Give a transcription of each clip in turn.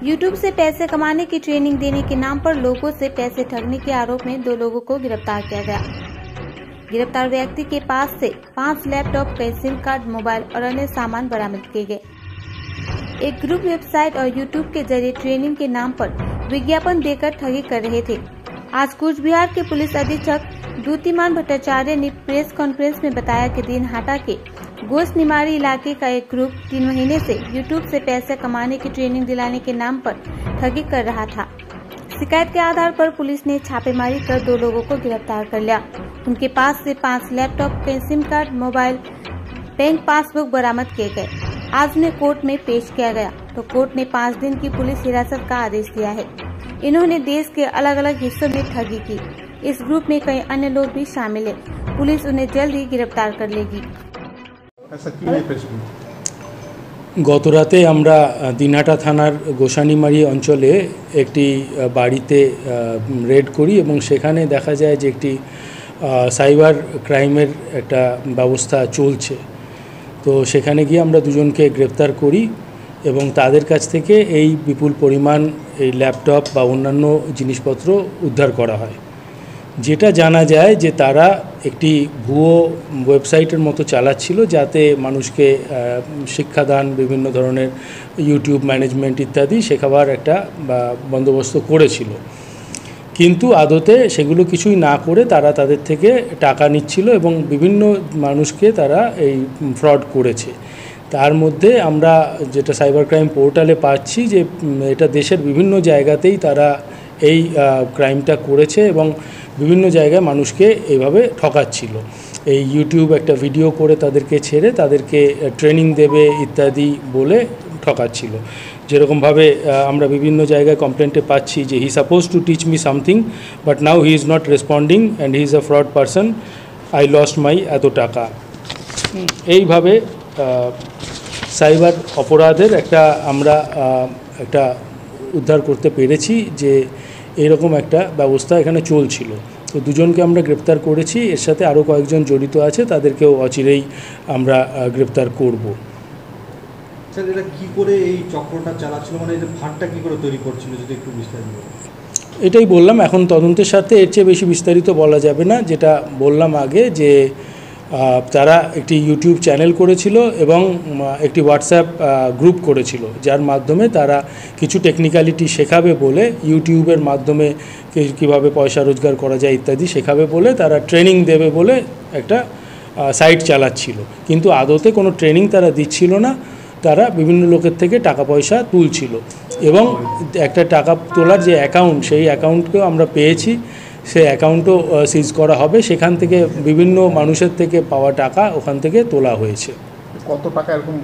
YouTube से पैसे कमाने की ट्रेनिंग देने के नाम पर लोगों से पैसे ठगने के आरोप में 2 लोगों को गिरफ्तार किया गया। गिरफ्तार व्यक्ति के पास से 5 लैपटॉप, कई सिम कार्ड, मोबाइल और अन्य सामान बरामद किए गए। एक ग्रुप वेबसाइट और यूट्यूब के जरिए ट्रेनिंग के नाम पर विज्ञापन देकर ठगी कर रहे थे। आज कूच बिहार के पुलिस अधीक्षक द्युतिमान भट्टाचार्य ने प्रेस कॉन्फ्रेंस में बताया कि दीनहाटा के गोश्त निमाड़ी इलाके का एक ग्रुप 3 महीने से यूट्यूब से पैसे कमाने की ट्रेनिंग दिलाने के नाम पर ठगी कर रहा था। शिकायत के आधार पर पुलिस ने छापेमारी कर 2 लोगों को गिरफ्तार कर लिया। उनके पास से 5 लैपटॉप, कई SIM card, mobile, bank passbook बरामद किए गए। आज उन्हें कोर्ट में पेश किया गया तो कोर्ट ने 5 दिन की पुलिस हिरासत का आदेश दिया है। इन्होंने देश के अलग अलग हिस्सों में ठगी की। इस ग्रुप में कई अन्य लोग भी शामिल है। पुलिस उन्हें जल्द ही गिरफ्तार कर लेगी। गत राते আমরা দিনহাটা থানার গোসানিমারি অঞ্চলে একটি বাড়িতে রেড করি এবং সেখানে দেখা যায় যে একটি সাইবার ক্রাইমের একটা ব্যবস্থা চলছে। তো সেখানে গিয়ে আমরা দুজনকে গ্রেফতার করি এবং তাদের কাছ থেকে এই বিপুল পরিমাণ এই ল্যাপটপ বা অন্যান্য জিনিসপত্র উদ্ধার করা হয়। যেটা জানা যায় যে তারা একটি ভুয়ো ওয়েবসাইটের মতো চালাচ্ছিল যাতে মানুষকে শিক্ষাদান, বিভিন্ন ধরনের ইউটিউব ম্যানেজমেন্ট ইত্যাদি শেখাবার একটা বন্দোবস্ত করেছিল। কিন্তু আদতে সেগুলো কিছুই না করে তারা তাদের থেকে টাকা নিচ্ছিল এবং বিভিন্ন মানুষকে তারা এই ফ্রড করেছে। তার মধ্যে আমরা যেটা সাইবার ক্রাইম পোর্টালে পাচ্ছি যে এটা দেশের বিভিন্ন জায়গাতেই তারা এই ক্রাইমটা করেছে এবং বিভিন্ন জায়গায় মানুষকে এইভাবে ঠকাচ্ছিল। এই ইউটিউব একটা ভিডিও করে তাদেরকে ছেড়ে তাদেরকে ট্রেনিং দেবে ইত্যাদি বলে ঠকাচ্ছিল। যেরকমভাবে আমরা বিভিন্ন জায়গায় কমপ্লেন্টে পাচ্ছি যে হি suppose to teach me something but now he is not responding and he is a fraud person, I lost my এত টাকা। এইভাবে সাইবার অপরাধের আমরা একটা উদ্ধার করতে পেরেছি যে এরকম একটা ব্যবস্থা এখানে চলছিল। তো দুজনকে আমরা গ্রেপ্তার করেছি, এর সাথে আরও কয়েকজন জড়িত আছে, তাদেরকেও অচিরেই আমরা গ্রেপ্তার করব। স্যার, এটা কী করে এই চক্রটা চালাচ্ছিল, মানে এটা ফান্ডটা কী করে তৈরি করছিল, যদি একটু বিস্তারিত? এটাই বললাম, এখন তদন্তের সাথে এর চেয়ে বেশি বিস্তারিত বলা যাবে না। যেটা বললাম আগে যে তারা একটি ইউটিউব চ্যানেল করেছিল এবং একটি হোয়াটসঅ্যাপ গ্রুপ করেছিল, যার মাধ্যমে তারা কিছু টেকনিক্যালিটি শেখাবে বলে, ইউটিউবের মাধ্যমে কীভাবে পয়সা রোজগার করা যায় ইত্যাদি শেখাবে বলে, তারা ট্রেনিং দেবে বলে একটা সাইট চালাচ্ছিল। কিন্তু আদতে কোনো ট্রেনিং তারা দিচ্ছিল না, তারা বিভিন্ন লোকের থেকে টাকা পয়সা তুলছিল এবং একটা টাকা তোলার যে অ্যাকাউন্ট, সেই অ্যাকাউন্টকেও আমরা পেয়েছি, সেই অ্যাকাউন্টও সিজ করা হবে। সেখান থেকে বিভিন্ন মানুষের থেকে পাওয়া টাকা ওখান থেকে তোলা হয়েছে। কত টাকা এরকম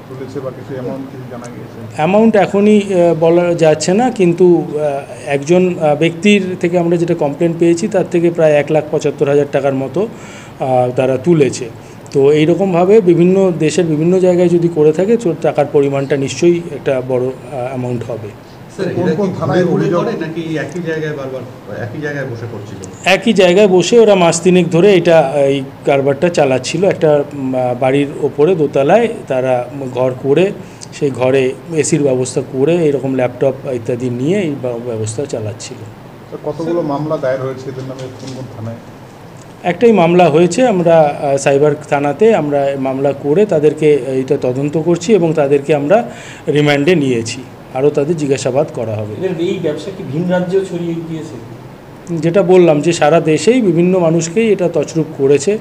তুলেছে বা কিছু অ্যামাউন্ট কিছু জানা গিয়েছে? অ্যামাউন্ট এখনই বলা যাচ্ছে না, কিন্তু একজন ব্যক্তির থেকে আমরা যেটা কমপ্লেন পেয়েছি তার থেকে প্রায় 1,75,000 টাকার মতো তারা তুলেছে। তো এইরকমভাবে বিভিন্ন দেশের বিভিন্ন জায়গায় যদি করে থাকে তো টাকার পরিমাণটা নিশ্চয়ই একটা বড় অ্যামাউন্ট হবে। একই জায়গায় বসে ওরা মাস 3 ধরে এই কারবারটা চালাচ্ছিল। একটা বাড়ির ওপরে দোতলায় তারা ঘর করে, সেই ঘরে এসির ব্যবস্থা করে এরকম ল্যাপটপ ইত্যাদি নিয়ে এই ব্যবস্থা চালাচ্ছিল। কতগুলো মামলা দায়ের হয়েছে এদের নামে, কোন কোন থানায়? একটাই মামলা হয়েছে, আমরা সাইবার থানাতে আমরা মামলা করে তাদেরকে এইটা তদন্ত করছি এবং তাদেরকে আমরা রিমান্ডে নিয়েছি। আরও তাদের জিজ্ঞাসাবাদ করা হবে। এই ব্যবসা কি ভিন রাজ্যেও ছড়িয়ে গিয়েছে? যেটা বললাম যে সারা দেশেই বিভিন্ন মানুষকেই এটা তছরূপ করেছে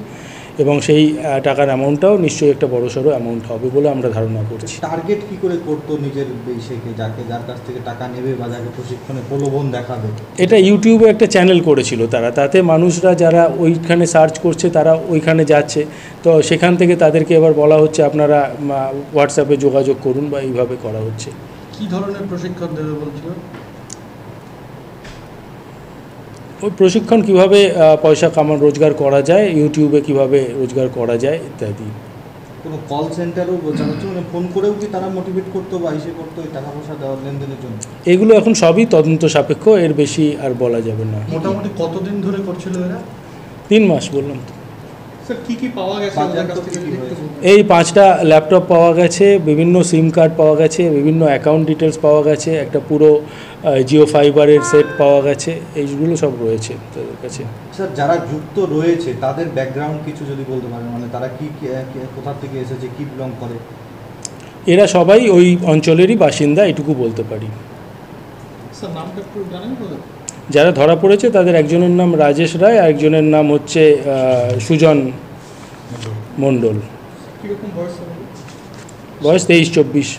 এবং সেই টাকার অ্যামাউন্টটাও নিশ্চয়ই একটা বড়সড় অ্যামাউন্ট হবে বলে আমরা ধারণা করছি। টার্গেট কি করে করতো নিজের বেশিকে, যার কাছ থেকে টাকা নেবে বা যাকে প্রশিক্ষণে প্রলোভন দেখাবে? এটা ইউটিউবে একটা চ্যানেল করেছিল তারা, তাতে মানুষরা যারা ওইখানে সার্চ করছে তারা ওইখানে যাচ্ছে। তো সেখান থেকে তাদেরকে এবার বলা হচ্ছে আপনারা হোয়াটসঅ্যাপে যোগাযোগ করুন বা এইভাবে করা হচ্ছে। কী ধরনের প্রশিক্ষণ দেবে বলছিল? ওই প্রশিক্ষণ কীভাবে পয়সা রোজগার করা যায়, ইউটিউবে কীভাবে রোজগার করা যায় ইত্যাদি। কোনো কল সেন্টারও চালাচ্ছে, মানে ফোন করেও কি তারা মোটিভেট করতো বা ইসে করতো টাকা পয়সা দেওয়ার লেনদেনের জন্য? এগুলো এখন সবই তদন্ত সাপেক্ষ, এর বেশি আর বলা যাবে না। মোটামুটি কতদিন ধরে করছিল এরা? 3 মাস বললাম তো। স্যার কি কি পাওয়া গেছে ওদের কাছ থেকে যদি একটু বলতেন? এই 5টা ল্যাপটপ পাওয়া গেছে, বিভিন্ন সিম কার্ড পাওয়া গেছে, বিভিন্ন অ্যাকাউন্ট ডিটেলস পাওয়া গেছে, একটা পুরো জিও ফাইবারের সেট পাওয়া গেছে, এইগুলো সব রয়েছে তাদের কাছে। স্যার যারা যুক্ত রয়েছে তাদের ব্যাকগ্রাউন্ড কিছু যদি বলতে পারেন, মানে তারা কোথা থেকে এসেছে, কি বিলং করে? এরা সবাই ওই অঞ্চলেরই বাসিন্দা, এটুকু বলতে পারি। স্যার নামটা একটু জানেন তো? যারা ধরা পড়েছে তাদের একজনের নাম রাজেশ রায়, আর একজনের নাম হচ্ছে সুজন মণ্ডল। কিরকম বয়স হবে? বয়স 23-24।